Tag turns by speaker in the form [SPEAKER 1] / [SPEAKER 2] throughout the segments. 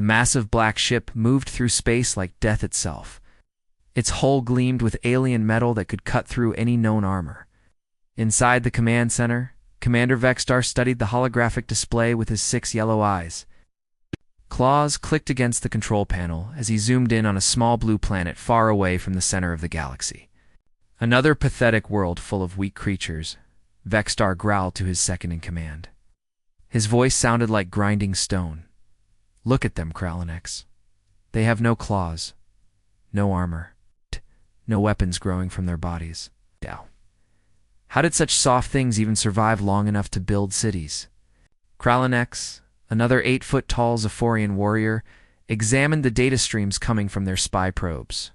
[SPEAKER 1] The massive black ship moved through space like death itself. Its hull gleamed with alien metal that could cut through any known armor. Inside the command center, Commander Vexstar studied the holographic display with his 6 yellow eyes. Claws clicked against the control panel as he zoomed in on a small blue planet far away from the center of the galaxy. Another pathetic world full of weak creatures, Vexstar growled to his second-in-command. His voice sounded like grinding stone. Look at them, Krallinex. They have no claws, no armor, no weapons growing from their bodies. How did such soft things even survive long enough to build cities? Krallinex, another 8-foot-tall Zephyrian warrior, examined the data streams coming from their spy probes.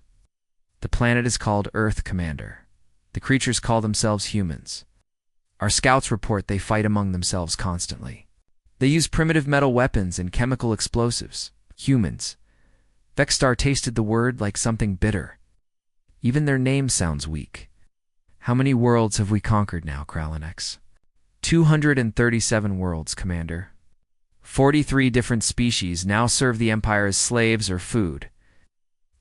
[SPEAKER 1] The planet is called Earth, Commander. The creatures call themselves humans. Our scouts report they fight among themselves constantly. They use primitive metal weapons and chemical explosives. Humans. Vexstar tasted the word like something bitter. Even their name sounds weak. How many worlds have we conquered now, Krallinex? 237 worlds, Commander. 43 different species now serve the Empire as slaves or food.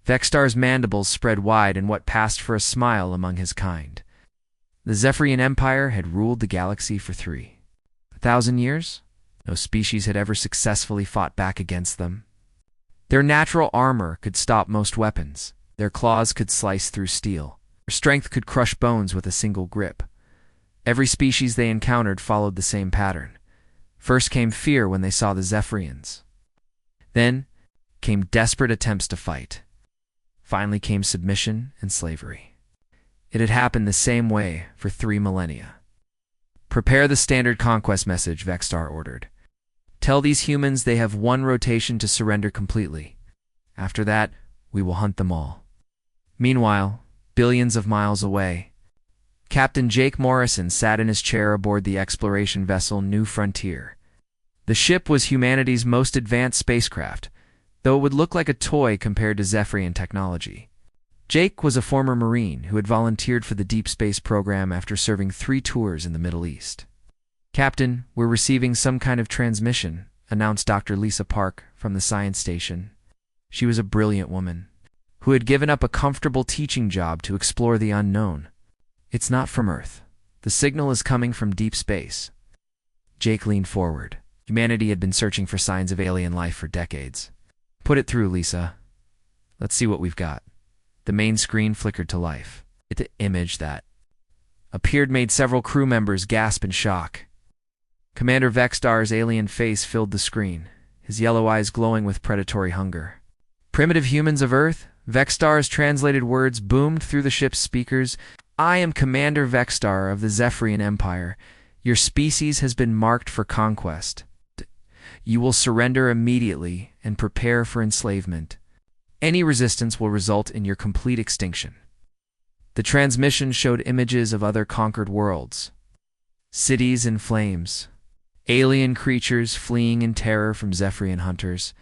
[SPEAKER 1] Vexstar's mandibles spread wide in what passed for a smile among his kind. The Zephyrian Empire had ruled the galaxy for 3,000 years. No species had ever successfully fought back against them. Their natural armor could stop most weapons. Their claws could slice through steel. Their strength could crush bones with a single grip. Every species they encountered followed the same pattern. First came fear when they saw the Zephyrians. Then came desperate attempts to fight. Finally came submission and slavery. It had happened the same way for 3 millennia. Prepare the standard conquest message, Vexstar ordered. Tell these humans they have 1 rotation to surrender completely. After that, we will hunt them all. Meanwhile, billions of miles away, Captain Jake Morrison sat in his chair aboard the exploration vessel New Frontier. The ship was humanity's most advanced spacecraft, though it would look like a toy compared to Zephyrian technology. Jake was a former Marine who had volunteered for the Deep Space program after serving 3 tours in the Middle East. Captain, we're receiving some kind of transmission, announced Dr. Lisa Park from the science station. She was a brilliant woman who had given up a comfortable teaching job to explore the unknown. It's not from Earth. The signal is coming from deep space. Jake leaned forward. Humanity had been searching for signs of alien life for decades. Put it through, Lisa. Let's see what we've got. The main screen flickered to life. The image that appeared made several crew members gasp in shock. Commander Vexstar's alien face filled the screen, his yellow eyes glowing with predatory hunger. Primitive humans of Earth, Vexstar's translated words boomed through the ship's speakers. I am Commander Vexstar of the Zephyrian Empire. Your species has been marked for conquest. You will surrender immediately and prepare for enslavement. Any resistance will result in your complete extinction. The transmission showed images of other conquered worlds. Cities in flames. Alien creatures fleeing in terror from Zephyrian hunters.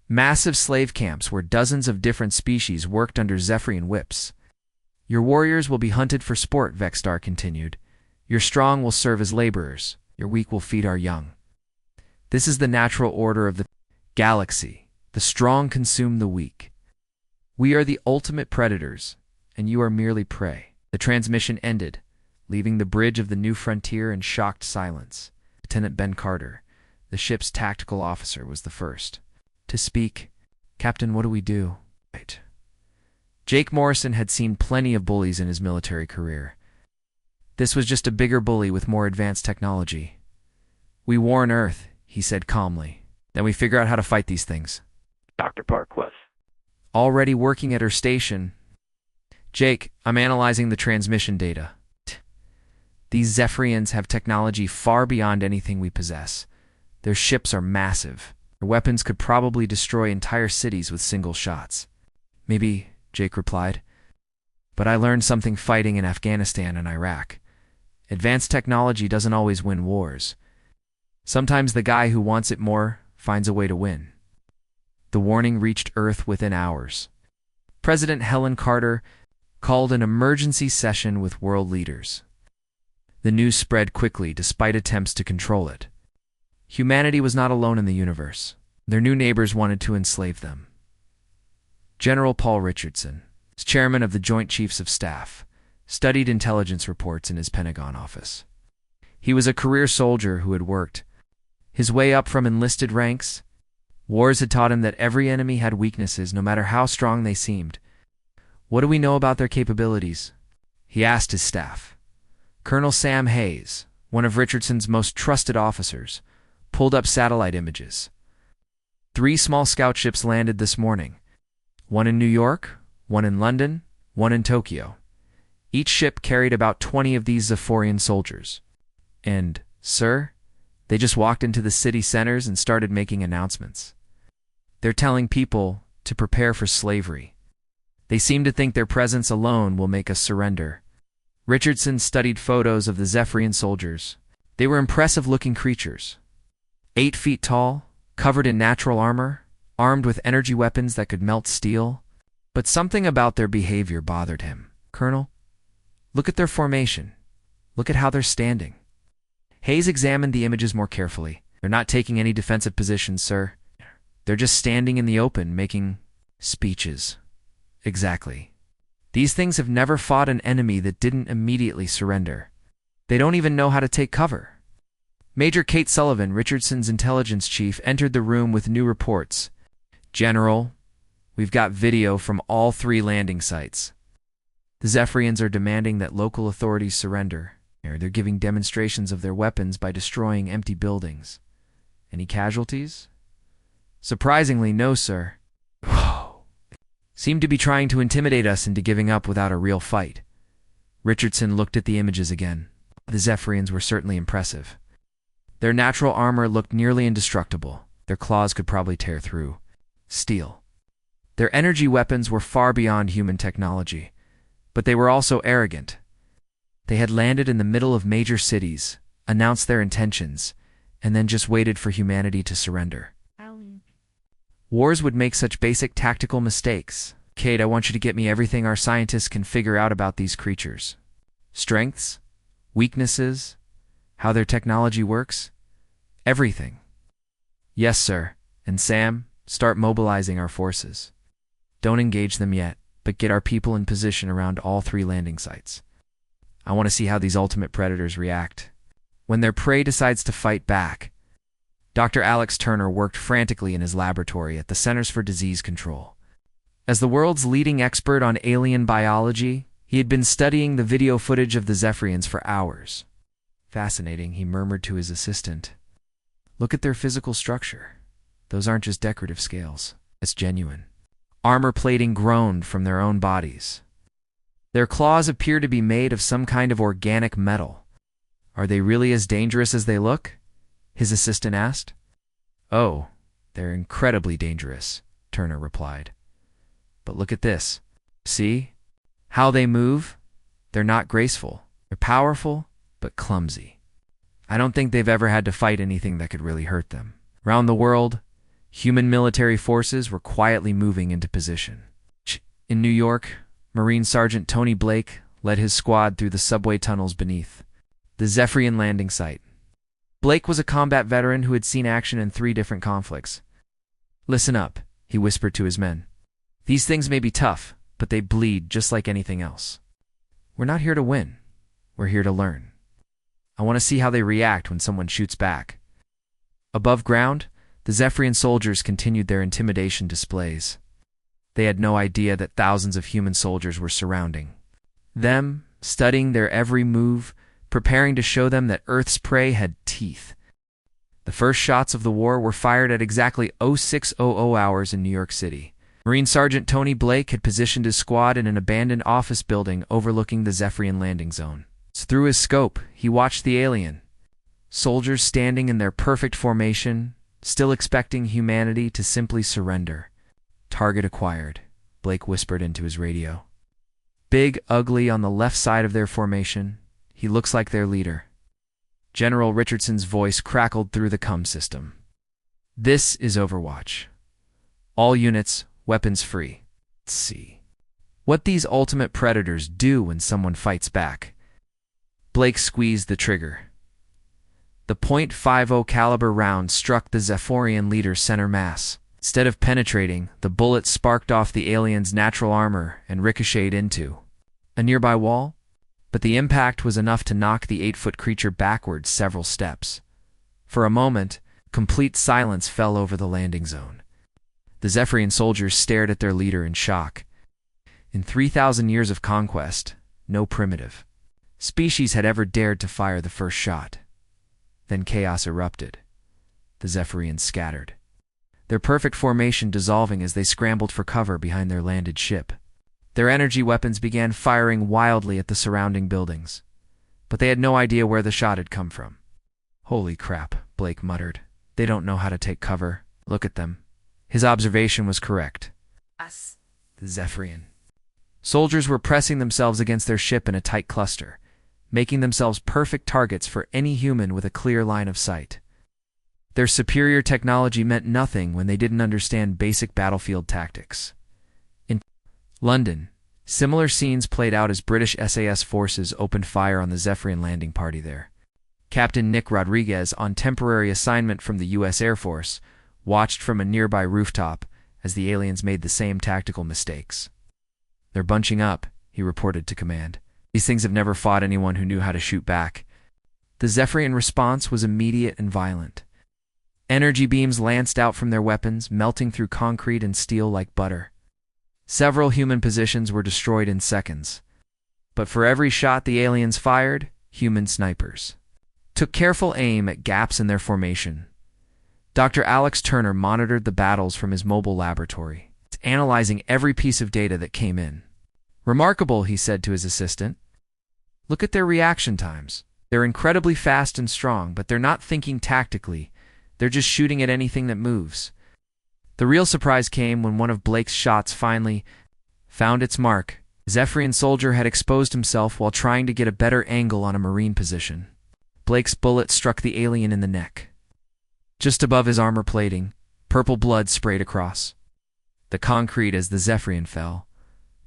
[SPEAKER 1] Massive slave camps where dozens of different species worked under Zephyrian whips. Your warriors will be hunted for sport, Vexstar continued. Your strong will serve as laborers. Your weak will feed our young. This is the natural order of the galaxy. The strong consume the weak. We are the ultimate predators, and you are merely prey. The transmission ended, leaving the bridge of the New Frontier in shocked silence. Lieutenant Ben Carter, the ship's tactical officer, was the first to speak. Captain, what do we do? Right. Jake Morrison had seen plenty of bullies in his military career. This was just a bigger bully with more advanced technology. We warn Earth, he said calmly. Then we figure out how to fight these things.
[SPEAKER 2] Dr. Park was
[SPEAKER 1] already working at her station. Jake, I'm analyzing the transmission data. These Zephyrians have technology far beyond anything we possess. Their ships are massive. Their weapons could probably destroy entire cities with single shots. Maybe, Jake replied. But I learned something fighting in Afghanistan and Iraq. Advanced technology doesn't always win wars. Sometimes the guy who wants it more finds a way to win. The warning reached Earth within hours. President Helen Carter called an emergency session with world leaders. The news spread quickly despite attempts to control it. Humanity was not alone in the universe. Their new neighbors wanted to enslave them. General Paul Richardson, chairman of the Joint Chiefs of Staff, studied intelligence reports in his Pentagon office. He was a career soldier who had worked his way up from enlisted ranks. Wars had taught him that every enemy had weaknesses, no matter how strong they seemed. "What do we know about their capabilities?" he asked his staff. Colonel Sam Hayes, one of Richardson's most trusted officers, pulled up satellite images. 3 small scout ships landed this morning. One in New York, one in London, one in Tokyo. Each ship carried about 20 of these Zephyrian soldiers. And, sir, they just walked into the city centers and started making announcements. They're telling people to prepare for slavery. They seem to think their presence alone will make us surrender. Richardson studied photos of the Zephyrian soldiers. They were impressive-looking creatures. 8 feet tall, covered in natural armor, armed with energy weapons that could melt steel. But something about their behavior bothered him. "Colonel, look at their formation. Look at how they're standing." Hayes examined the images more carefully. "They're not taking any defensive positions, sir. They're just standing in the open, making speeches." "Exactly. These things have never fought an enemy that didn't immediately surrender. They don't even know how to take cover." Major Kate Sullivan, Richardson's intelligence chief, entered the room with new reports. "General, we've got video from all 3 landing sites. The Zephyrians are demanding that local authorities surrender. They're giving demonstrations of their weapons by destroying empty buildings. Any casualties?" "Surprisingly, no, sir. Seem to be trying to intimidate us into giving up without a real fight." Richardson looked at the images again. The Zephyrians were certainly impressive. Their natural armor looked nearly indestructible. Their claws could probably tear through steel. Their energy weapons were far beyond human technology, but they were also arrogant. They had landed in the middle of major cities, announced their intentions, and then just waited for humanity to surrender. Wars would make such basic tactical mistakes. "Kate, I want you to get me everything our scientists can figure out about these creatures. Strengths, weaknesses, how their technology works. Everything." "Yes, sir. And Sam, start mobilizing our forces. Don't engage them yet, but get our people in position around all 3 landing sites. I want to see how these ultimate predators react. When their prey decides to fight back." Dr. Alex Turner worked frantically in his laboratory at the Centers for Disease Control. As the world's leading expert on alien biology, he had been studying the video footage of the Zephyrians for hours. "Fascinating," he murmured to his assistant. "Look at their physical structure. Those aren't just decorative scales. It's genuine." Armor plating groaned from their own bodies. "Their claws appear to be made of some kind of organic metal. Are they really as dangerous as they look?" his assistant asked. "Oh, they're incredibly dangerous," Turner replied. "But look at this. See? How they move? They're not graceful. They're powerful, but clumsy. I don't think they've ever had to fight anything that could really hurt them." Around the world, human military forces were quietly moving into position. In New York, Marine Sergeant Tony Blake led his squad through the subway tunnels beneath the Zephyrian landing site. Blake was a combat veteran who had seen action in 3 different conflicts. "Listen up," he whispered to his men. "These things may be tough, but they bleed just like anything else. We're not here to win. We're here to learn. I want to see how they react when someone shoots back." Above ground, the Zephyrian soldiers continued their intimidation displays. They had no idea that thousands of human soldiers were surrounding them, studying their every move, preparing to show them that Earth's prey had teeth. The first shots of the war were fired at exactly 0600 hours in New York City. Marine Sergeant Tony Blake had positioned his squad in an abandoned office building overlooking the Zephyrian landing zone. Through his scope, he watched the alien soldiers standing in their perfect formation, still expecting humanity to simply surrender. "Target acquired," Blake whispered into his radio. "Big, ugly on the left side of their formation. He looks like their leader." General Richardson's voice crackled through the comm system. "This is Overwatch. All units, weapons free. Let's see what these ultimate predators do when someone fights back." Blake squeezed the trigger. The .50 caliber round struck the Zephyrian leader's center mass. Instead of penetrating, the bullet sparked off the alien's natural armor and ricocheted into a nearby wall, but the impact was enough to knock the 8-foot creature backwards several steps. For a moment, complete silence fell over the landing zone. The Zephyrian soldiers stared at their leader in shock. In 3,000 years of conquest, no primitive species had ever dared to fire the first shot. Then chaos erupted. The Zephyrians scattered, their perfect formation dissolving as they scrambled for cover behind their landed ship. Their energy weapons began firing wildly at the surrounding buildings, but they had no idea where the shot had come from. "Holy crap," Blake muttered. "They don't know how to take cover. Look at them." His observation was correct.
[SPEAKER 2] Us.
[SPEAKER 1] The Zephyrian soldiers were pressing themselves against their ship in a tight cluster, making themselves perfect targets for any human with a clear line of sight. Their superior technology meant nothing when they didn't understand basic battlefield tactics. In London, similar scenes played out as British SAS forces opened fire on the Zephyrian landing party there. Captain Nick Rodriguez, on temporary assignment from the U.S. Air Force, watched from a nearby rooftop as the aliens made the same tactical mistakes. "They're bunching up," he reported to command. "These things have never fought anyone who knew how to shoot back." The Zephyrian response was immediate and violent. Energy beams lanced out from their weapons, melting through concrete and steel like butter. Several human positions were destroyed in seconds. But for every shot the aliens fired, human snipers took careful aim at gaps in their formation. Dr. Alex Turner monitored the battles from his mobile laboratory, analyzing every piece of data that came in. "Remarkable," he said to his assistant. "Look at their reaction times. They're incredibly fast and strong, but they're not thinking tactically. They're just shooting at anything that moves." The real surprise came when one of Blake's shots finally found its mark. A Zephyrian soldier had exposed himself while trying to get a better angle on a marine position. Blake's bullet struck the alien in the neck. Just above his armor plating, purple blood sprayed across the concrete as the Zephyrian fell.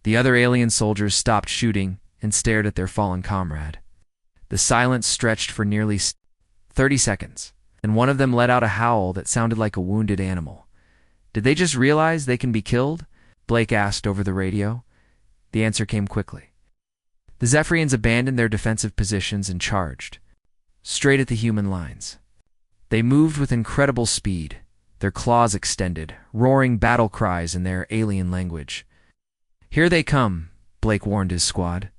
[SPEAKER 1] The other alien soldiers stopped shooting and stared at their fallen comrade. The silence stretched for nearly 30 seconds, and one of them let out a howl that sounded like a wounded animal. "Did they just realize they can be killed?" Blake asked over the radio. The answer came quickly. The Zephyrians abandoned their defensive positions and charged straight at the human lines. They moved with incredible speed, their claws extended, roaring battle cries in their alien language. "Here they come," Blake warned his squad.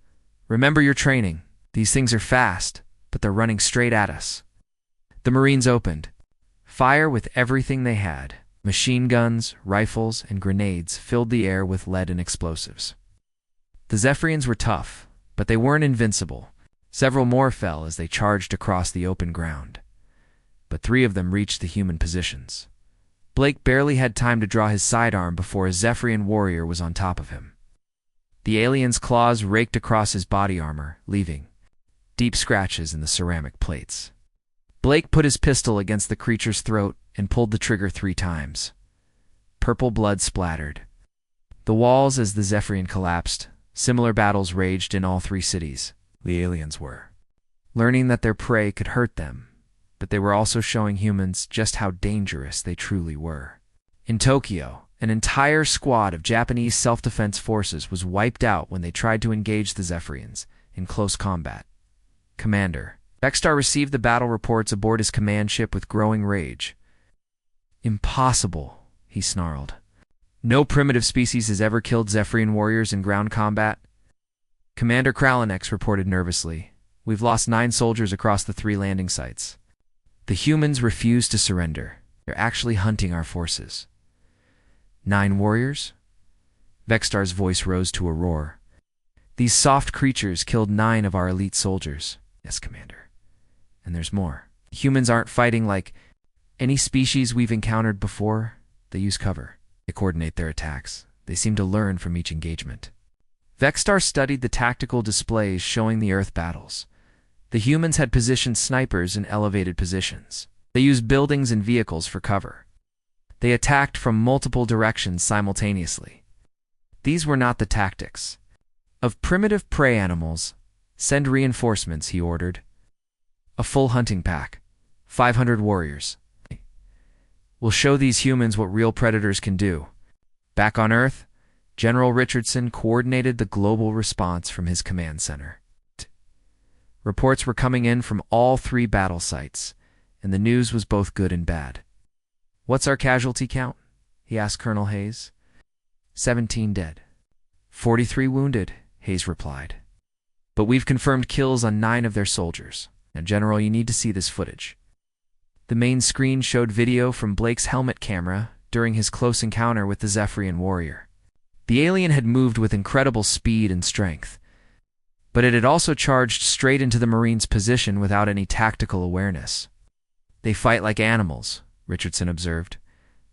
[SPEAKER 1] "Remember your training. These things are fast, but they're running straight at us." The Marines opened fire with everything they had. Machine guns, rifles, and grenades filled the air with lead and explosives. The Zephyrians were tough, but they weren't invincible. Several more fell as they charged across the open ground, but 3 of them reached the human positions. Blake barely had time to draw his sidearm before a Zephyrian warrior was on top of him. The alien's claws raked across his body armor, leaving deep scratches in the ceramic plates. Blake put his pistol against the creature's throat and pulled the trigger 3 times. Purple blood splattered the walls as the Zephyrian collapsed. Similar battles raged in all 3 cities. The aliens were learning that their prey could hurt them, but they were also showing humans just how dangerous they truly were. In Tokyo, an entire squad of Japanese self-defense forces was wiped out when they tried to engage the Zephyrians in close combat. Commander Vextar received the battle reports aboard his command ship with growing rage. "Impossible," he snarled. "No primitive species has ever killed Zephyrian warriors in ground combat." Commander Kralinex reported nervously. "We've lost 9 soldiers across the 3 landing sites. The humans refuse to surrender. They're actually hunting our forces." 9 warriors? Vextar's voice rose to a roar. "These soft creatures killed 9 of our elite soldiers." "Yes, Commander. And there's more. Humans aren't fighting like any species we've encountered before. They use cover. They coordinate their attacks. They seem to learn from each engagement." Vextar studied the tactical displays showing the Earth battles. The humans had positioned snipers in elevated positions. They used buildings and vehicles for cover. They attacked from multiple directions simultaneously. These were not the tactics of primitive prey animals. "Send reinforcements," he ordered. A full hunting pack. 500 warriors. We'll show these humans what real predators can do. Back on Earth, General Richardson coordinated the global response from his command center. Reports were coming in from all 3 battle sites, and the news was both good and bad. "What's our casualty count?" he asked Colonel Hayes. 17 dead. 43 wounded, Hayes replied. "But we've confirmed kills on 9 of their soldiers. Now, General, you need to see this footage." The main screen showed video from Blake's helmet camera during his close encounter with the Zephyrian warrior. The alien had moved with incredible speed and strength, but it had also charged straight into the Marine's position without any tactical awareness. "They fight like animals," Richardson observed.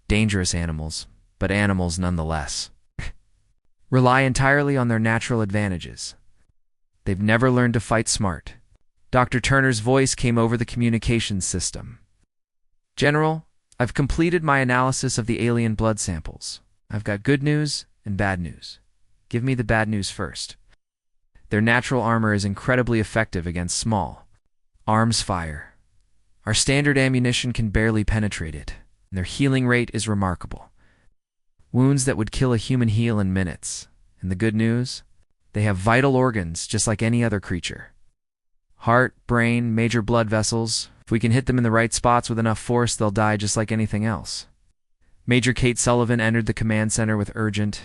[SPEAKER 1] "Dangerous animals, but animals nonetheless. Rely entirely on their natural advantages. They've never learned to fight smart." Dr. Turner's voice came over the communications system. "General, I've completed my analysis of the alien blood samples. I've got good news and bad news. Give me the bad news first. Their natural armor is incredibly effective against small arms fire. Our standard ammunition can barely penetrate it, and their healing rate is remarkable. Wounds that would kill a human heal in minutes. And the good news? They have vital organs just like any other creature. Heart, brain, major blood vessels. If we can hit them in the right spots with enough force, they'll die just like anything else." Major Kate Sullivan entered the command center with urgent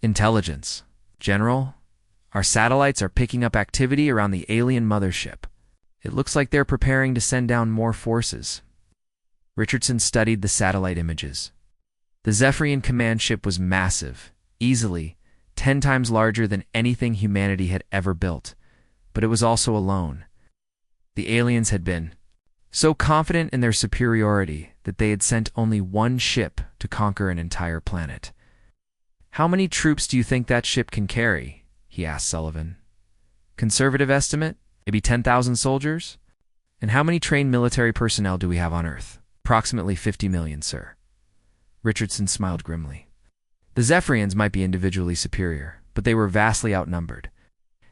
[SPEAKER 1] intelligence. "General, our satellites are picking up activity around the alien mothership. It looks like they're preparing to send down more forces." Richardson studied the satellite images. The Zephyrian command ship was massive, easily 10 times larger than anything humanity had ever built, but it was also alone. The aliens had been so confident in their superiority that they had sent only one ship to conquer an entire planet. "How many troops do you think that ship can carry?" he asked Sullivan. "Conservative estimate, maybe 10,000 soldiers? And how many trained military personnel do we have on Earth?" "Approximately 50 million, sir." Richardson smiled grimly. The Zephyrians might be individually superior, but they were vastly outnumbered.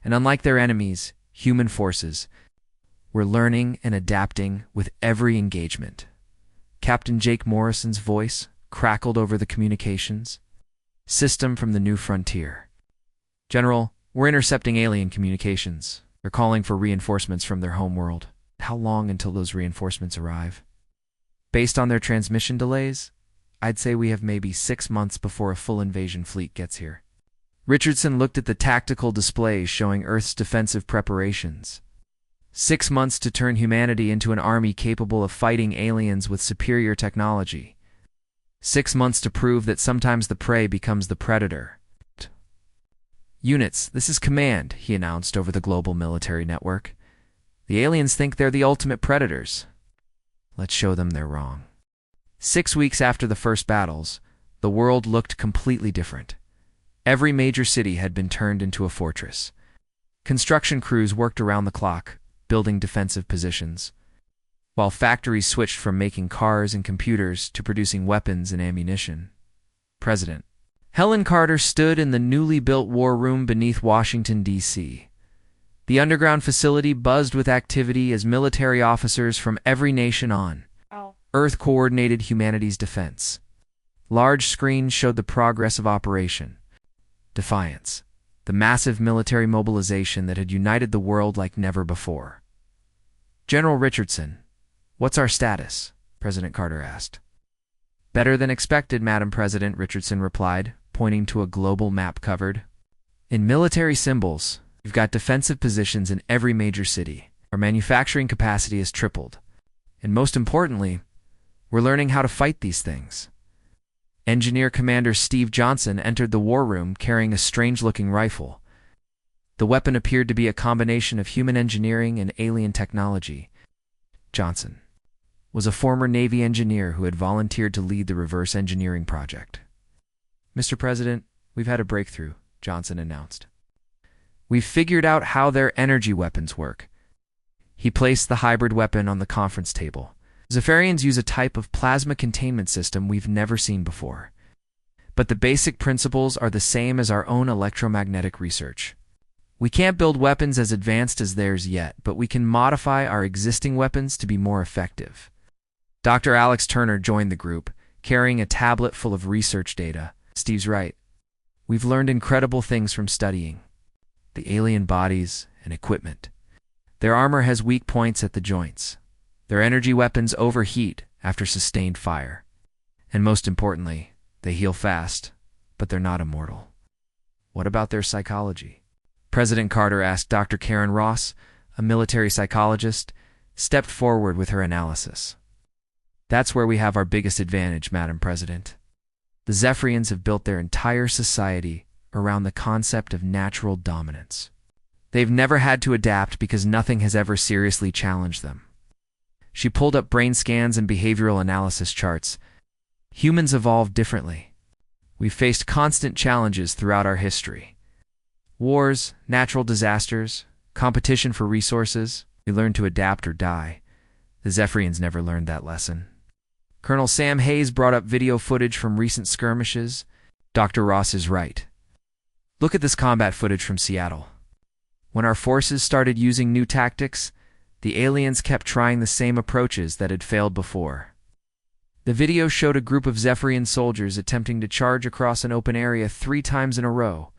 [SPEAKER 1] And unlike their enemies, human forces, were learning and adapting with every engagement. Captain Jake Morrison's voice crackled over the communications system from the New Frontier. "General, we're intercepting alien communications. They're calling for reinforcements from their home world. How long until those reinforcements arrive?" "Based on their transmission delays, I'd say we have maybe 6 months before a full invasion fleet gets here." Richardson looked at the tactical displays showing Earth's defensive preparations. 6 months to turn humanity into an army capable of fighting aliens with superior technology. 6 months to prove that sometimes the prey becomes the predator. "Units, this is Command," he announced over the global military network. "The aliens think they're the ultimate predators. Let's show them they're wrong." 6 weeks after the first battles, the world looked completely different. Every major city had been turned into a fortress. Construction crews worked around the clock, building defensive positions, while factories switched from making cars and computers to producing weapons and ammunition. President Helen Carter stood in the newly built war room beneath Washington, D.C. The underground facility buzzed with activity as military officers from every nation on Earth coordinated humanity's defense. Large screens showed the progress of Operation Defiance, the massive military mobilization that had united the world like never before. "General Richardson, what's our status?" President Carter asked. "Better than expected, Madam President," Richardson replied, pointing to a global map covered in military symbols. "We've got defensive positions in every major city. Our manufacturing capacity has tripled. And most importantly, we're learning how to fight these things." Engineer Commander Steve Johnson entered the war room carrying a strange-looking rifle. The weapon appeared to be a combination of human engineering and alien technology. Johnson was a former Navy engineer who had volunteered to lead the reverse engineering project. "Mr. President, we've had a breakthrough," Johnson announced. "We've figured out how their energy weapons work." He placed the hybrid weapon on the conference table. Zephyrians use a type of plasma containment system we've never seen before. But the basic principles are the same as our own electromagnetic research. We can't build weapons as advanced as theirs yet, but we can modify our existing weapons to be more effective. Dr. Alex Turner joined the group, carrying a tablet full of research data. Steve's right. We've learned incredible things from studying the alien bodies and equipment. Their armor has weak points at the joints. Their energy weapons overheat after sustained fire. And most importantly, they heal fast, but they're not immortal. What about their psychology? President Carter asked. Dr. Karen Ross, a military psychologist, stepped forward with her analysis. That's where we have our biggest advantage, Madam President. The Zephyrians have built their entire society around the concept of natural dominance. They've never had to adapt because nothing has ever seriously challenged them. She pulled up brain scans and behavioral analysis charts. Humans evolved differently. We've faced constant challenges throughout our history. Wars, natural disasters, competition for resources. We learn to adapt or die. The Zephyrians never learned that lesson. Colonel Sam Hayes brought up video footage from recent skirmishes. Dr. Ross is right. Look at this combat footage from Seattle. When our forces started using new tactics, the aliens kept trying the same approaches that had failed before. The video showed a group of Zephyrian soldiers attempting to charge across an open area 3 times in a row.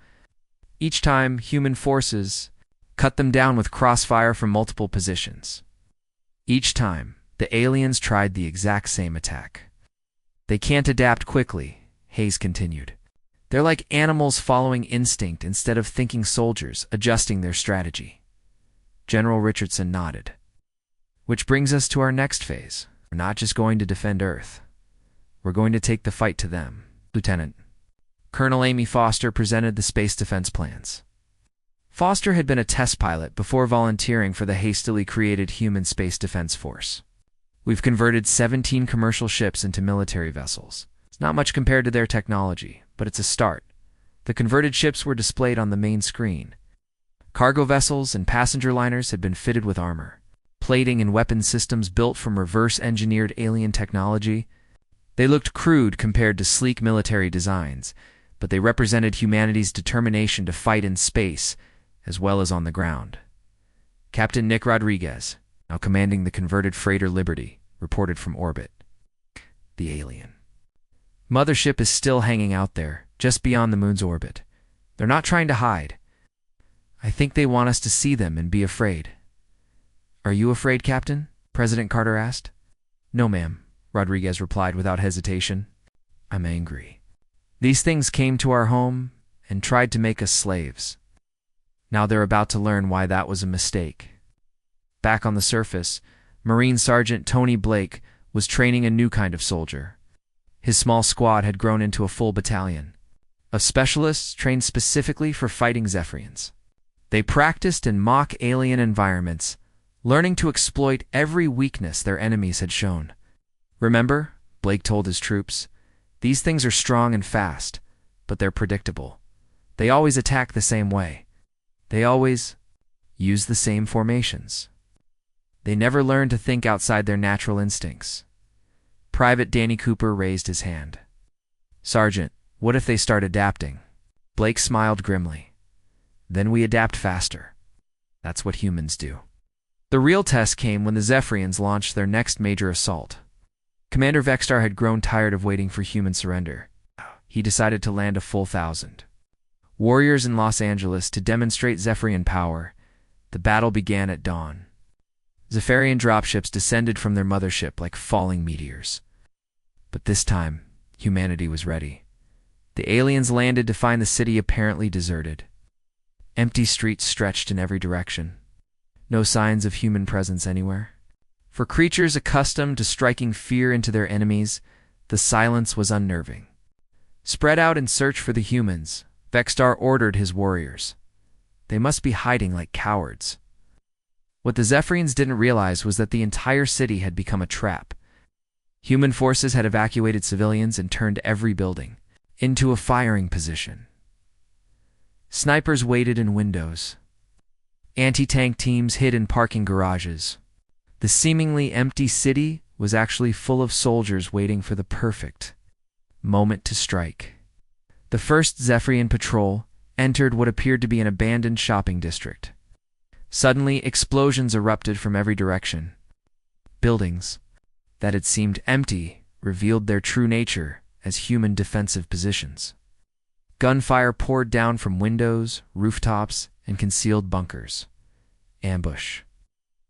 [SPEAKER 1] Each time, human forces cut them down with crossfire from multiple positions. Each time, the aliens tried the exact same attack. They can't adapt quickly, Hayes continued. They're like animals following instinct instead of thinking soldiers, adjusting their strategy. General Richardson nodded. Which brings us to our next phase. We're not just going to defend Earth. We're going to take the fight to them. Lieutenant Colonel Amy Foster presented the space defense plans. Foster had been a test pilot before volunteering for the hastily created Human Space Defense Force. We've converted 17 commercial ships into military vessels. It's not much compared to their technology, but it's a start. The converted ships were displayed on the main screen. Cargo vessels and passenger liners had been fitted with armor, plating and weapon systems built from reverse-engineered alien technology. They looked crude compared to sleek military designs, but they represented humanity's determination to fight in space as well as on the ground. Captain Nick Rodriguez, now commanding the converted freighter Liberty, reported from orbit. The alien mothership is still hanging out there, just beyond the moon's orbit. They're not trying to hide. I think they want us to see them and be afraid. Are you afraid, Captain? President Carter asked. No, ma'am, Rodriguez replied without hesitation. I'm angry. These things came to our home and tried to make us slaves. Now they're about to learn why that was a mistake. Back on the surface, Marine Sergeant Tony Blake was training a new kind of soldier. His small squad had grown into a full battalion of specialists trained specifically for fighting Zephyrians. They practiced in mock alien environments, learning to exploit every weakness their enemies had shown. Remember, Blake told his troops, these things are strong and fast, but they're predictable. They always attack the same way. They always use the same formations. They never learn to think outside their natural instincts. Private Danny Cooper raised his hand. Sergeant, what if they start adapting? Blake smiled grimly. Then we adapt faster. That's what humans do. The real test came when the Zephyrians launched their next major assault. Commander Vextar had grown tired of waiting for human surrender. He decided to land a full 1,000 warriors in Los Angeles to demonstrate Zephyrian power. The battle began at dawn. Zephyrian dropships descended from their mothership like falling meteors. But this time, humanity was ready. The aliens landed to find the city apparently deserted. Empty streets stretched in every direction. No signs of human presence anywhere. For creatures accustomed to striking fear into their enemies, the silence was unnerving. Spread out in search for the humans, Vextar ordered his warriors. They must be hiding like cowards. What the Zephyrians didn't realize was that the entire city had become a trap. Human forces had evacuated civilians and turned every building into a firing position. Snipers waited in windows. Anti-tank teams hid in parking garages. The seemingly empty city was actually full of soldiers waiting for the perfect moment to strike. The first Zephyrian patrol entered what appeared to be an abandoned shopping district. Suddenly, explosions erupted from every direction. Buildings that had seemed empty revealed their true nature as human defensive positions. Gunfire poured down from windows, rooftops, and concealed bunkers. Ambush.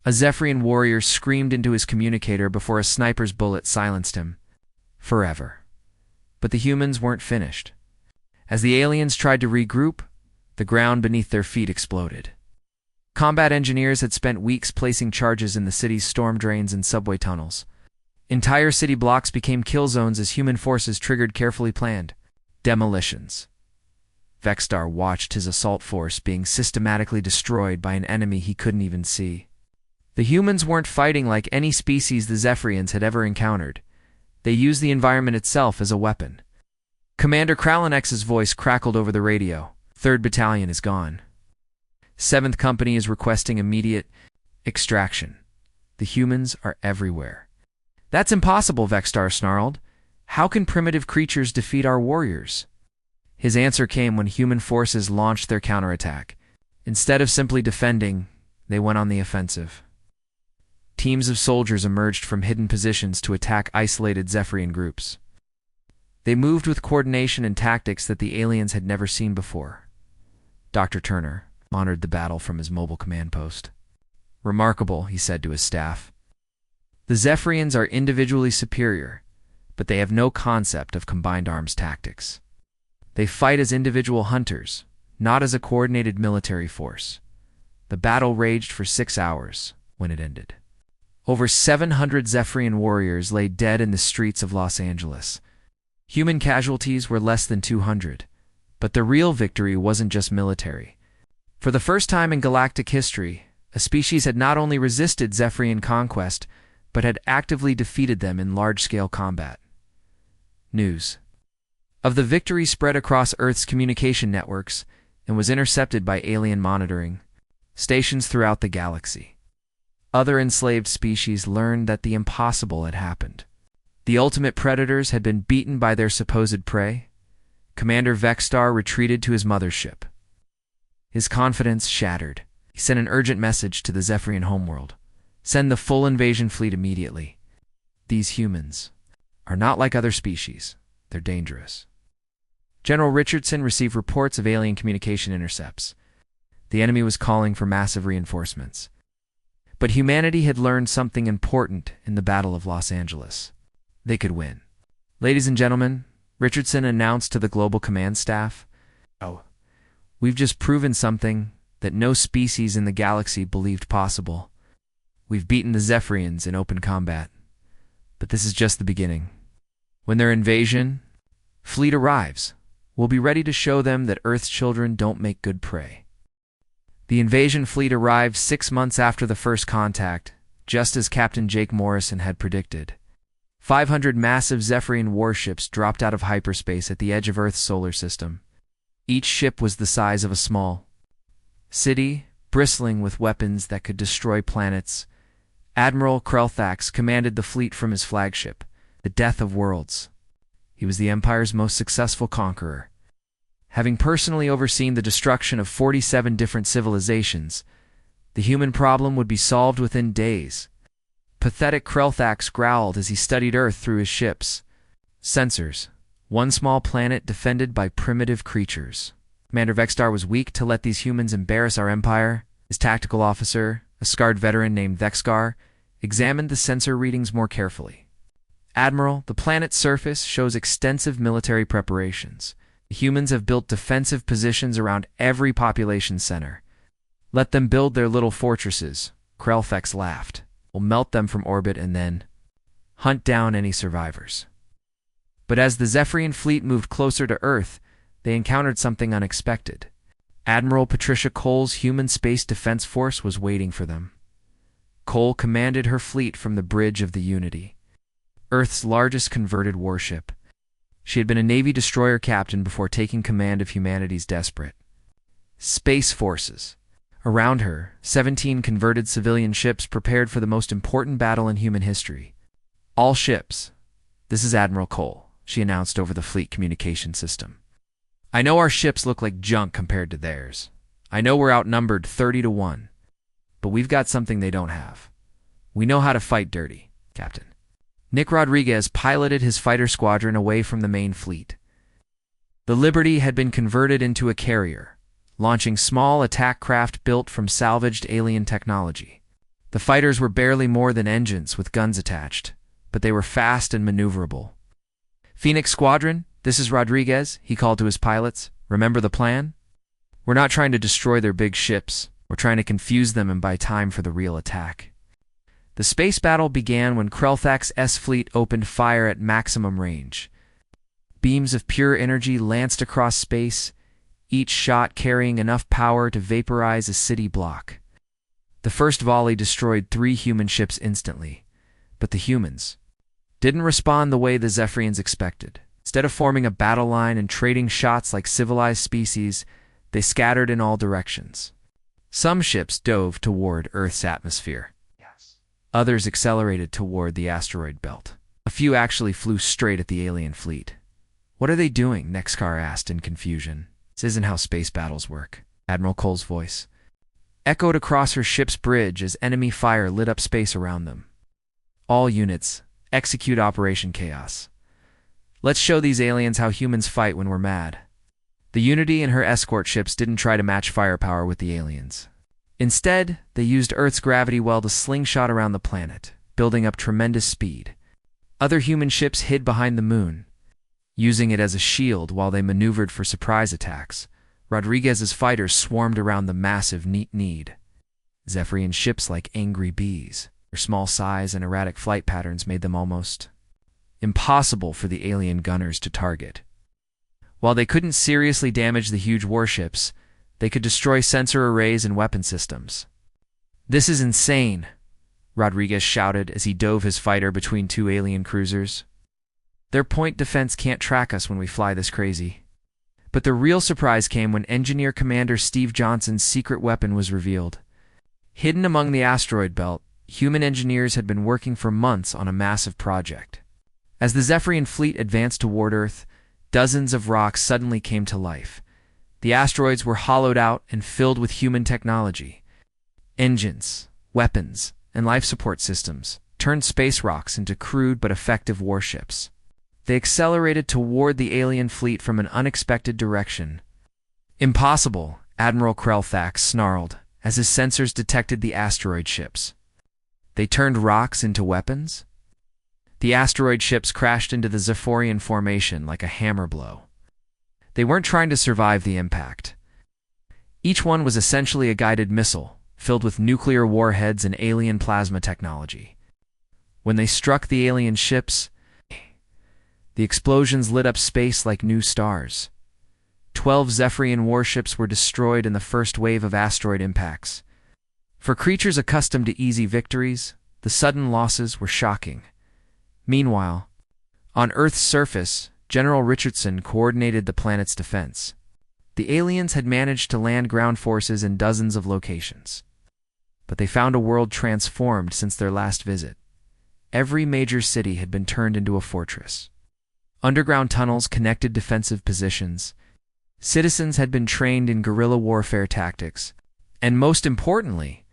[SPEAKER 1] A Zephyrian warrior screamed into his communicator before a sniper's bullet silenced him. Forever. But the humans weren't finished. As the aliens tried to regroup, the ground beneath their feet exploded. Combat engineers had spent weeks placing charges in the city's storm drains and subway tunnels. Entire city blocks became kill zones as human forces triggered carefully planned demolitions. Vexstar watched his assault force being systematically destroyed by an enemy he couldn't even see. The humans weren't fighting like any species the Zephyrians had ever encountered. They used the environment itself as a weapon. Commander Kralenex's voice crackled over the radio. 3rd Battalion is gone. 7th Company is requesting immediate extraction. The humans are everywhere. That's impossible, Vexstar snarled. How can primitive creatures defeat our warriors? His answer came when human forces launched their counterattack. Instead of simply defending, they went on the offensive. Teams of soldiers emerged from hidden positions to attack isolated Zephyrian groups. They moved with coordination and tactics that the aliens had never seen before. Dr. Turner monitored the battle from his mobile command post. Remarkable, he said to his staff. The Zephyrians are individually superior, but they have no concept of combined arms tactics. They fight as individual hunters, not as a coordinated military force. The battle raged for 6 hours when it ended. Over 700 Zephyrian warriors lay dead in the streets of Los Angeles. Human casualties were less than 200, but the real victory wasn't just military. For the first time in galactic history, a species had not only resisted Zephyrian conquest, but had actively defeated them in large-scale combat. News of the victory spread across Earth's communication networks and was intercepted by alien monitoring stations throughout the galaxy. Other enslaved species learned that the impossible had happened. The ultimate predators had been beaten by their supposed prey. Commander Vexstar retreated to his mothership. His confidence shattered. He sent an urgent message to the Zephyrian homeworld. Send the full invasion fleet immediately. These humans are not like other species. They're dangerous. General Richardson received reports of alien communication intercepts. The enemy was calling for massive reinforcements. But humanity had learned something important in the Battle of Los Angeles. They could win. Ladies and gentlemen, Richardson announced to the global command staff, we've just proven something that no species in the galaxy believed possible. We've beaten the Zephyrians in open combat. But this is just the beginning. When their invasion fleet arrives, we'll be ready to show them that Earth's children don't make good prey. The invasion fleet arrived 6 months after the first contact, just as Captain Jake Morrison had predicted. 500 massive Zephyrian warships dropped out of hyperspace at the edge of Earth's solar system. Each ship was the size of a small city, bristling with weapons that could destroy planets. Admiral Krelthax commanded the fleet from his flagship, the Death of Worlds. He was the Empire's most successful conqueror. Having personally overseen the destruction of 47 different civilizations, the human problem would be solved within days. Pathetic Krelthax growled as he studied Earth through his ships. Sensors. One small planet defended by primitive creatures. Commander Vexstar was weak to let these humans embarrass our empire. His tactical officer, a scarred veteran named Vexkar, examined the sensor readings more carefully. Admiral, the planet's surface shows extensive military preparations. The humans have built defensive positions around every population center. Let them build their little fortresses, Krelthax laughed. We'll melt them from orbit and then hunt down any survivors. But as the Zephyrian fleet moved closer to Earth, they encountered something unexpected. Admiral Patricia Cole's human space defense force was waiting for them. Cole commanded her fleet from the bridge of the Unity, Earth's largest converted warship. She had been a Navy destroyer captain before taking command of humanity's desperate space forces. Around her, 17 converted civilian ships prepared for the most important battle in human history. All ships. This is Admiral Cole, she announced over the fleet communication system. I know our ships look like junk compared to theirs. I know we're outnumbered 30-1. But we've got something they don't have. We know how to fight dirty, Captain. Nick Rodriguez piloted his fighter squadron away from the main fleet. The Liberty had been converted into a carrier, launching small attack craft built from salvaged alien technology. The fighters were barely more than engines with guns attached, but they were fast and maneuverable. Phoenix Squadron, this is Rodriguez, he called to his pilots. Remember the plan? We're not trying to destroy their big ships. We're trying to confuse them and buy time for the real attack. The space battle began when Krelthak's S-fleet opened fire at maximum range. Beams of pure energy lanced across space, each shot carrying enough power to vaporize a city block. The first volley destroyed 3 human ships instantly, but the humans didn't respond the way the Zephyrians expected. Instead of forming a battle line and trading shots like civilized species, they scattered in all directions. Some ships dove toward Earth's atmosphere. Others accelerated toward the asteroid belt. A few actually flew straight at the alien fleet. What are they doing? Nexcar asked in confusion. This isn't how space battles work. Admiral Cole's voice echoed across her ship's bridge as enemy fire lit up space around them. All units, execute Operation Chaos. Let's show these aliens how humans fight when we're mad. The Unity and her escort ships didn't try to match firepower with the aliens. Instead, they used Earth's gravity well to slingshot around the planet, building up tremendous speed. Other human ships hid behind the moon, using it as a shield while they maneuvered for surprise attacks. Rodriguez's fighters swarmed around the massive Need. Zephyrian ships like angry bees. Their small size and erratic flight patterns made them almost impossible for the alien gunners to target. While they couldn't seriously damage the huge warships, they could destroy sensor arrays and weapon systems. This is insane, Rodriguez shouted as he dove his fighter between 2 alien cruisers. Their point defense can't track us when we fly this crazy. But the real surprise came when Engineer Commander Steve Johnson's secret weapon was revealed. Hidden among the asteroid belt, human engineers had been working for months on a massive project. As the Zephyrian fleet advanced toward Earth, dozens of rocks suddenly came to life. The asteroids were hollowed out and filled with human technology. Engines, weapons, and life support systems turned space rocks into crude but effective warships. They accelerated toward the alien fleet from an unexpected direction. Impossible, Admiral Krelthak snarled as his sensors detected the asteroid ships. They turned rocks into weapons? The asteroid ships crashed into the Zephyrian formation like a hammer blow. They weren't trying to survive the impact. Each one was essentially a guided missile, filled with nuclear warheads and alien plasma technology. When they struck the alien ships, the explosions lit up space like new stars. 12 Zephyrian warships were destroyed in the first wave of asteroid impacts. For creatures accustomed to easy victories, the sudden losses were shocking. Meanwhile, on Earth's surface, General Richardson coordinated the planet's defense. The aliens had managed to land ground forces in dozens of locations. But they found a world transformed since their last visit. Every major city had been turned into a fortress. Underground tunnels connected defensive positions. Citizens had been trained in guerrilla warfare tactics. And most importantly,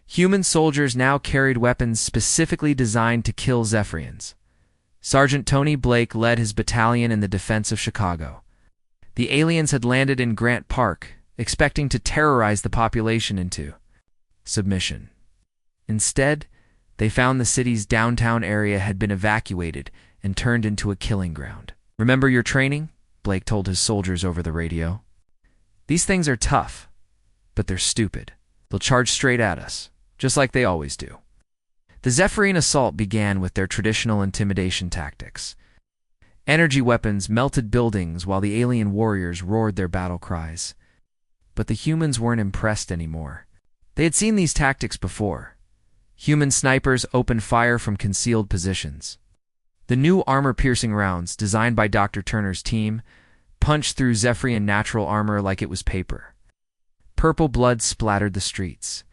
[SPEAKER 1] human soldiers now carried weapons specifically designed to kill Zephyrians. Sergeant Tony Blake led his battalion in the defense of Chicago. The aliens had landed in Grant Park, expecting to terrorize the population into submission. Instead, they found the city's downtown area had been evacuated and turned into a killing ground. "Remember your training?" Blake told his soldiers over the radio. "These things are tough, but they're stupid. They'll charge straight at us, just like they always do." The Zephyrian assault began with their traditional intimidation tactics. Energy weapons melted buildings while the alien warriors roared their battle cries. But the humans weren't impressed anymore. They had seen these tactics before. Human snipers opened fire from concealed positions. The new armor-piercing rounds, designed by Dr. Turner's team, punched through Zephyrian natural armor like it was paper. Purple blood splattered the streets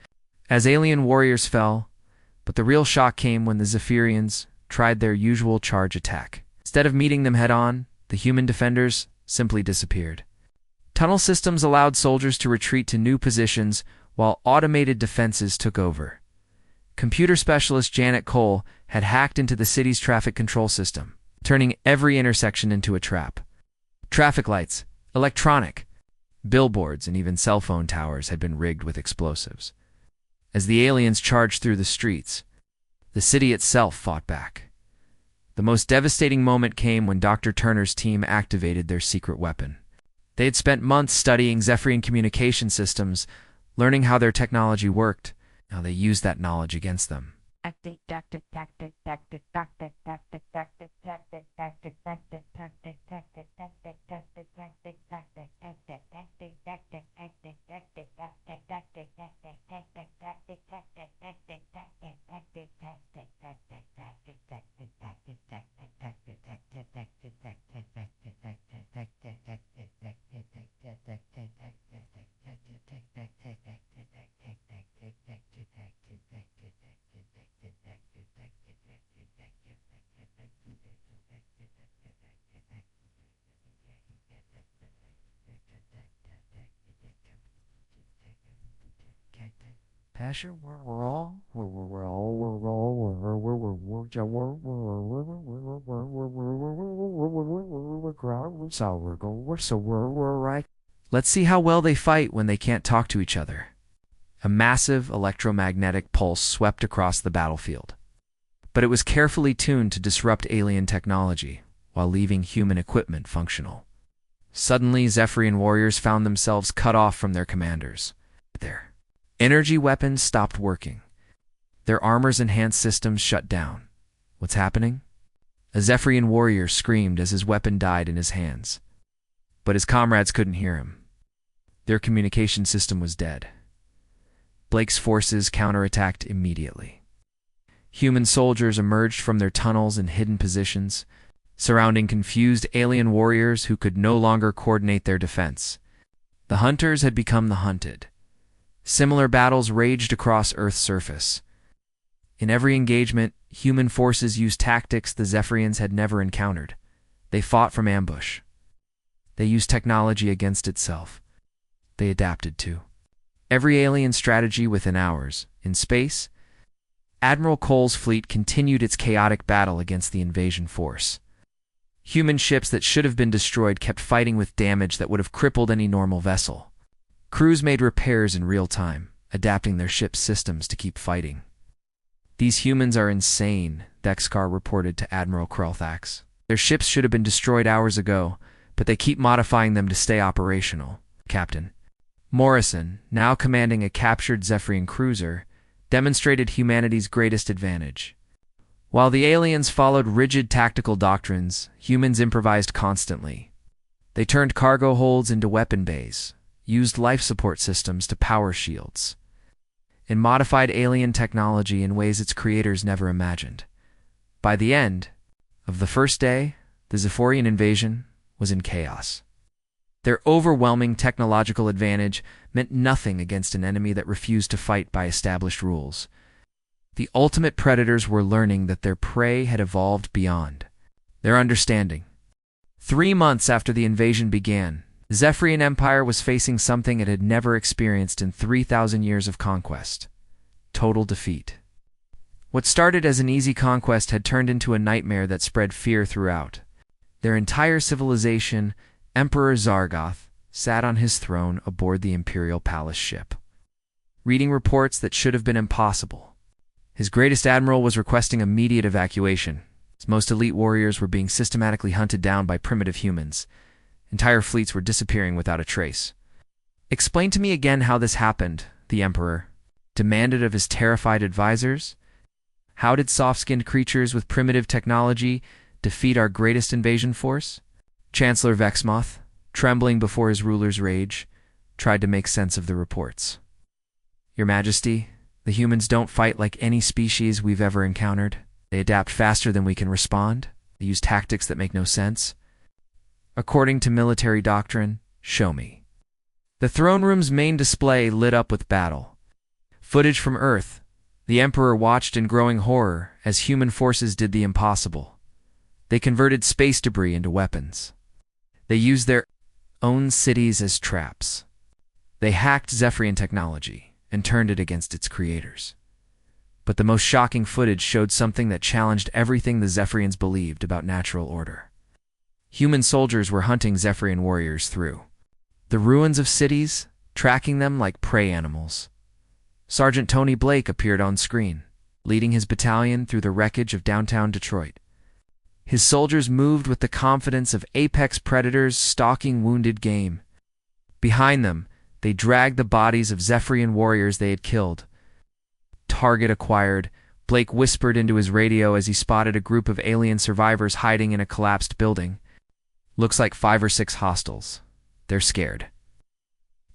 [SPEAKER 1] as alien warriors fell, but the real shock came when the Zephyrians tried their usual charge attack. Instead of meeting them head-on, the human defenders simply disappeared. Tunnel systems allowed soldiers to retreat to new positions while automated defenses took over. Computer specialist Janet Cole had hacked into the city's traffic control system, turning every intersection into a trap. Traffic lights, electronic, billboards, and even cell phone towers had been rigged with explosives. As the aliens charged through the streets, the city itself fought back. The most devastating moment came when Dr. Turner's team activated their secret weapon. They had spent months studying Zephyrian communication systems, learning how their technology worked. Now they used that knowledge against them. Let's see how well they fight when they can't talk to each other. A massive electromagnetic pulse swept across the battlefield. But it was carefully tuned to disrupt alien technology while leaving human equipment functional. Suddenly, Zephyrian warriors found themselves cut off from their commanders. Their energy weapons stopped working. Their armor's enhanced systems shut down. What's happening? A Zephyrian warrior screamed as his weapon died in his hands. But his comrades couldn't hear him. Their communication system was dead. Blake's forces counterattacked immediately. Human soldiers emerged from their tunnels in hidden positions, surrounding confused alien warriors who could no longer coordinate their defense. The hunters had become the hunted. Similar battles raged across Earth's surface. In every engagement, human forces used tactics the Zephyrians had never encountered. They fought from ambush. They used technology against itself. They adapted to every alien strategy within hours. In space, Admiral Cole's fleet continued its chaotic battle against the invasion force. Human ships that should have been destroyed kept fighting with damage that would have crippled any normal vessel. Crews made repairs in real time, adapting their ship's systems to keep fighting. "These humans are insane," Dexcar reported to Admiral Krelthax. "Their ships should have been destroyed hours ago, but they keep modifying them to stay operational." Captain Morrison, now commanding a captured Zephyrian cruiser, demonstrated humanity's greatest advantage. While the aliens followed rigid tactical doctrines, humans improvised constantly. They turned cargo holds into weapon bays, used life support systems to power shields, and modified alien technology in ways its creators never imagined. By the end of the first day, the Zephyrian invasion was in chaos. Their overwhelming technological advantage meant nothing against an enemy that refused to fight by established rules. The ultimate predators were learning that their prey had evolved beyond their understanding. 3 months after the invasion began, the Zephyrian Empire was facing something it had never experienced in 3,000 years of conquest: total defeat. What started as an easy conquest had turned into a nightmare that spread fear throughout. Their entire civilization, Emperor Zargoth, sat on his throne aboard the Imperial Palace ship, reading reports that should have been impossible. His greatest admiral was requesting immediate evacuation. His most elite warriors were being systematically hunted down by primitive humans. Entire fleets were disappearing without a trace. "Explain to me again how this happened," the Emperor demanded of his terrified advisors. "How did soft-skinned creatures with primitive technology defeat our greatest invasion force?" Chancellor Vexmoth, trembling before his ruler's rage, tried to make sense of the reports. "Your Majesty, the humans don't fight like any species we've ever encountered. They adapt faster than we can respond. They use tactics that make no sense. According to military doctrine, show me." The throne room's main display lit up with battle. Footage from Earth. The Emperor watched in growing horror as human forces did the impossible. They converted space debris into weapons. They used their own cities as traps. They hacked Zephyrian technology and turned it against its creators. But the most shocking footage showed something that challenged everything the Zephyrians believed about natural order. Human soldiers were hunting Zephyrian warriors through the ruins of cities, tracking them like prey animals. Sergeant Tony Blake appeared on screen, leading his battalion through the wreckage of downtown Detroit. His soldiers moved with the confidence of apex predators stalking wounded game. Behind them, they dragged the bodies of Zephyrian warriors they had killed. Target acquired, Blake whispered into his radio as he spotted a group of alien survivors hiding in a collapsed building. Looks like 5 or 6 hostiles. They're scared.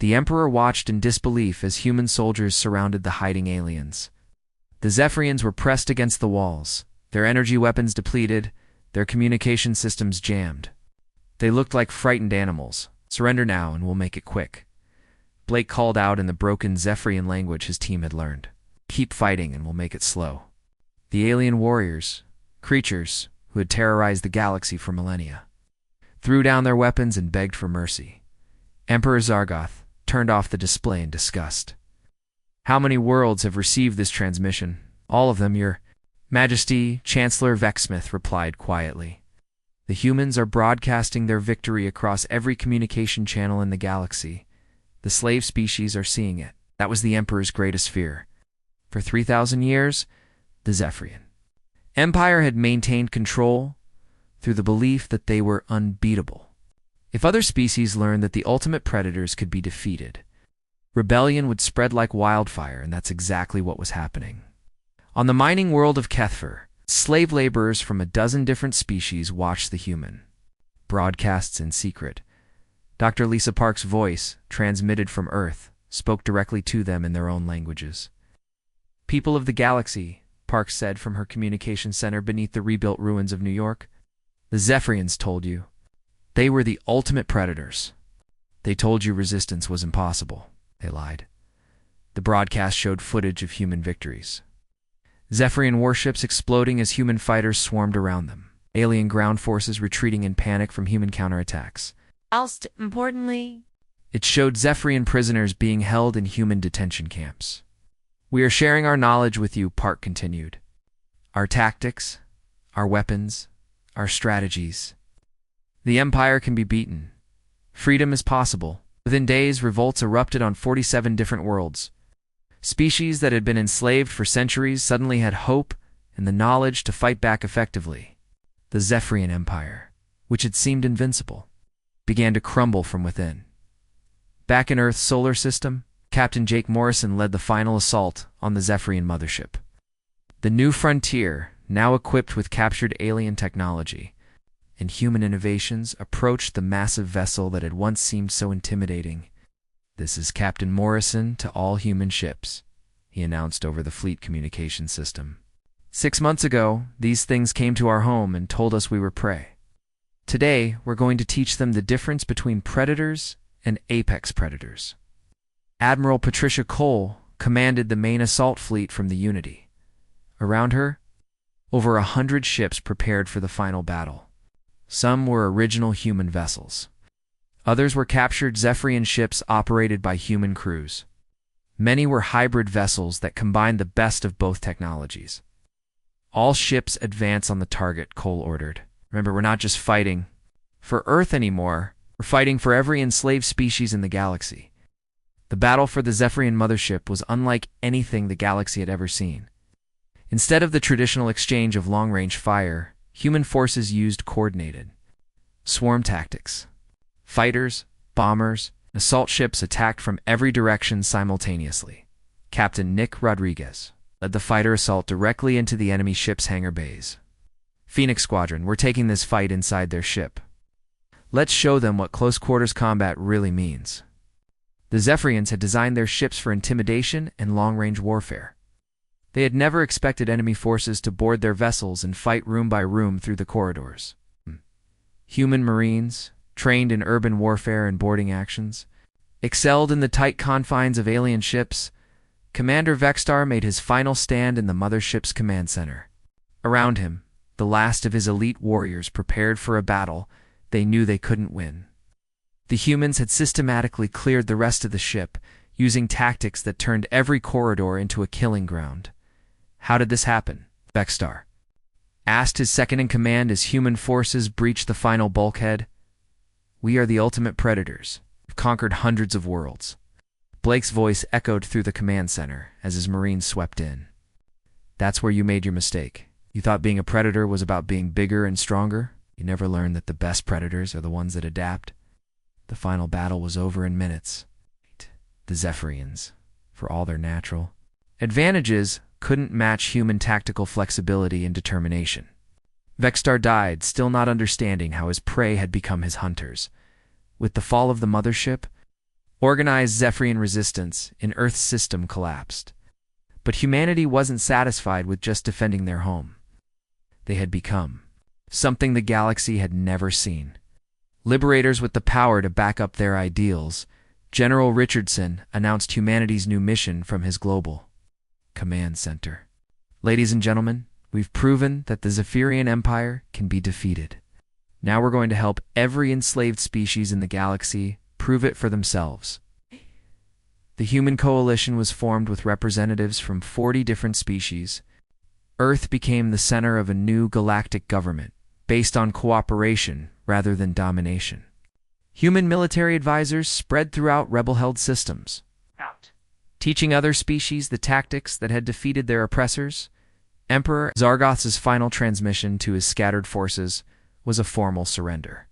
[SPEAKER 1] The Emperor watched in disbelief as human soldiers surrounded the hiding aliens. The Zephyrians were pressed against the walls, their energy weapons depleted, their communication systems jammed. They looked like frightened animals. Surrender now and we'll make it quick. Blake called out in the broken Zephyrian language his team had learned. Keep fighting and we'll make it slow. The alien warriors, creatures who had terrorized the galaxy for millennia, threw down their weapons and begged for mercy. Emperor Zargoth turned off the display in disgust. How many worlds have received this transmission? All of them, Your Majesty. Chancellor Vexsmith replied quietly. The humans are broadcasting their victory across every communication channel in the galaxy. The slave species are seeing it. That was the Emperor's greatest fear. For 3,000 years, the Zephyrian Empire had maintained control through the belief that they were unbeatable. If other species learned that the ultimate predators could be defeated, rebellion would spread like wildfire, and that's exactly what was happening. On the mining world of Kethfer, slave laborers from a dozen different species watched the human broadcasts in secret. Dr. Lisa Park's voice, transmitted from Earth, spoke directly to them in their own languages. People of the galaxy, Park said from her communication center beneath the rebuilt ruins of New York, the Zephyrians told you. They were the ultimate predators. They told you resistance was impossible. They lied. The broadcast showed footage of human victories. Zephyrian warships exploding as human fighters swarmed around them. Alien ground forces retreating in panic from human counterattacks.
[SPEAKER 2] Most importantly,
[SPEAKER 1] it showed Zephyrian prisoners being held in human detention camps. We are sharing our knowledge with you, Park continued. Our tactics, our weapons, our strategies. The Empire can be beaten. Freedom is possible. Within days, revolts erupted on 47 different worlds. Species that had been enslaved for centuries suddenly had hope and the knowledge to fight back effectively. The Zephyrian Empire, which had seemed invincible, began to crumble from within. Back in Earth's solar system, Captain Jake Morrison led the final assault on the Zephyrian mothership. The new frontier, now equipped with captured alien technology and human innovations, approached the massive vessel that had once seemed so intimidating. This is Captain Morrison to all human ships, he announced over the fleet communication system. 6 months ago, these things came to our home and told us we were prey. Today, we're going to teach them the difference between predators and apex predators. Admiral Patricia Cole commanded the main assault fleet from the Unity. Around her, over 100 ships prepared for the final battle. Some were original human vessels. Others were captured Zephyrian ships operated by human crews. Many were hybrid vessels that combined the best of both technologies. All ships advance on the target, Cole ordered. Remember, we're not just fighting for Earth anymore. We're fighting for every enslaved species in the galaxy. The battle for the Zephyrian mothership was unlike anything the galaxy had ever seen. Instead of the traditional exchange of long-range fire, human forces used coordinated swarm tactics. Fighters, bombers, assault ships attacked from every direction simultaneously. Captain Nick Rodriguez led the fighter assault directly into the enemy ship's hangar bays. Phoenix Squadron, we're taking this fight inside their ship. Let's show them what close-quarters combat really means. The Zephyrians had designed their ships for intimidation and long-range warfare. They had never expected enemy forces to board their vessels and fight room by room through the corridors. Human Marines, trained in urban warfare and boarding actions, excelled in the tight confines of alien ships. Commander Vexstar made his final stand in the mothership's command center. Around him, the last of his elite warriors prepared for a battle they knew they couldn't win. The humans had systematically cleared the rest of the ship, using tactics that turned every corridor into a killing ground. How did this happen? Vexstar asked his second-in-command as human forces breached the final bulkhead. We are the ultimate predators. We've conquered hundreds of worlds. Blake's voice echoed through the command center as his marines swept in. That's where you made your mistake. You thought being a predator was about being bigger and stronger. You never learned that the best predators are the ones that adapt. The final battle was over in minutes. The Zephyrians, for all their natural advantages, couldn't match human tactical flexibility and determination. Vexstar died, still not understanding how his prey had become his hunters. With the fall of the mothership, organized Zephyrian resistance in Earth's system collapsed. But humanity wasn't satisfied with just defending their home. They had become something the galaxy had never seen. Liberators with the power to back up their ideals, General Richardson announced humanity's new mission from his global command center. Ladies and gentlemen, we've proven that the Zephyrian Empire can be defeated. Now we're going to help every enslaved species in the galaxy prove it for themselves. The human coalition was formed with representatives from 40 different species. Earth became the center of a new galactic government, based on cooperation rather than domination. Human military advisors spread throughout rebel-held systems, teaching other species the tactics that had defeated their oppressors. Emperor Zargoth's final transmission to his scattered forces was a formal surrender.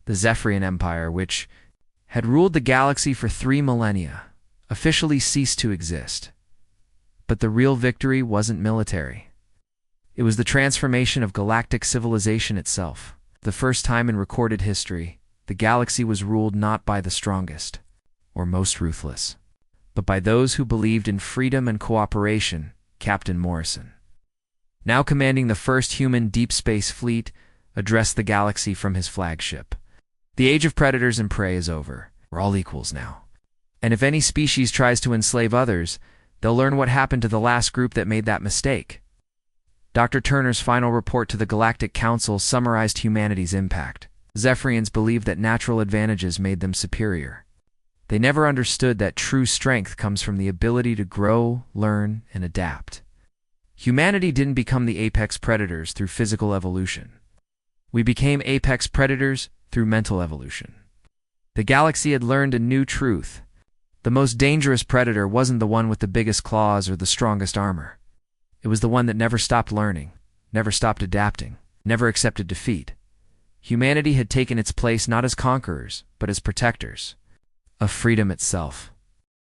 [SPEAKER 1] The Zephyrian Empire, which had ruled the galaxy for 3 millennia, officially ceased to exist. But the real victory wasn't military. It was the transformation of galactic civilization itself. The first time in recorded history, the galaxy was ruled not by the strongest or most ruthless, but by those who believed in freedom and cooperation. Captain Morrison, now commanding the first human deep space fleet, addressed the galaxy from his flagship. The age of predators and prey is over. We're all equals now. And if any species tries to enslave others, they'll learn what happened to the last group that made that mistake. Dr. Turner's final report to the Galactic Council summarized humanity's impact. Zephyrians believed that natural advantages made them superior. They never understood that true strength comes from the ability to grow, learn, and adapt. Humanity didn't become the apex predators through physical evolution. We became apex predators through mental evolution. The galaxy had learned a new truth. The most dangerous predator wasn't the one with the biggest claws or the strongest armor. It was the one that never stopped learning, never stopped adapting, never accepted defeat. Humanity had taken its place not as conquerors, but as protectors of freedom itself.